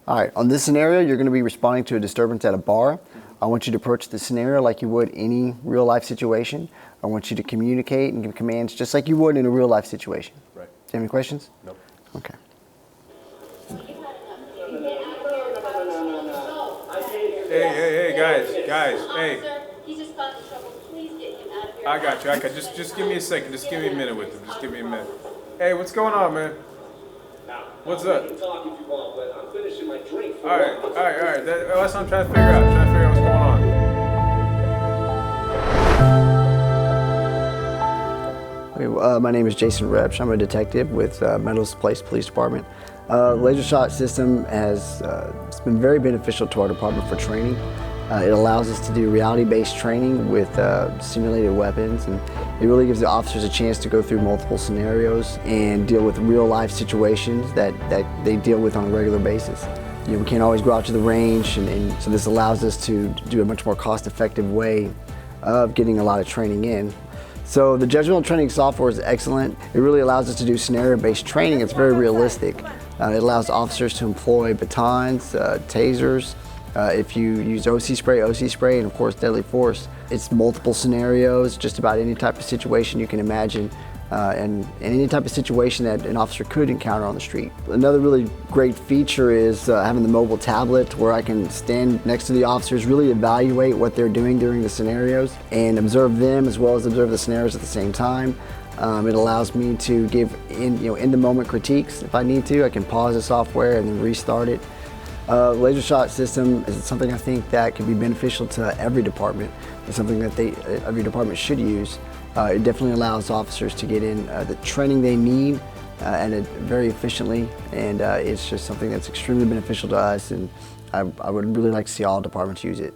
All right, on this scenario, you're going to be responding to a disturbance at a bar. I want you to approach the scenario like you would any real life situation. I want you to communicate and give commands just like you would in a real life situation. Right. Do you have any questions? Nope. Okay. Hey, guys, hey. He just got in trouble. Please get him out of here. I got you. Just give me a second. Just give me a minute with him. Just give me a minute. Hey, what's going on, man? What's up? We can talk if you want, but I'm finishing my drink. All right. That's what I'm trying to figure out. What's going on. Okay, my name is Jason Repsch. I'm a detective with Meadows Police Department. Laser shot system has it's been very beneficial to our department for training. It allows us to do reality-based training with simulated weapons, and it really gives the officers a chance to go through multiple scenarios and deal with real-life situations that they deal with on a regular basis. You know, we can't always go out to the range, and so this allows us to do a much more cost-effective way of getting a lot of training in. So the Judgmental training software is excellent. It really allows us to do scenario-based training. It's very realistic. It allows officers to employ batons, tasers. If you use OC spray, and of course deadly force. It's multiple scenarios, just about any type of situation you can imagine, and any type of situation that an officer could encounter on the street. Another really great feature is having the mobile tablet where I can stand next to the officers, really evaluate what they're doing during the scenarios and observe them as well as observe the scenarios at the same time. It allows me to give in-the-moment critiques if I need to. I can pause the software and then restart it. Laser shot system is something I think that can be beneficial to every department. It's something that every department should use. It definitely allows officers to get in the training they need and very efficiently, and it's just something that's extremely beneficial to us, and I would really like to see all departments use it.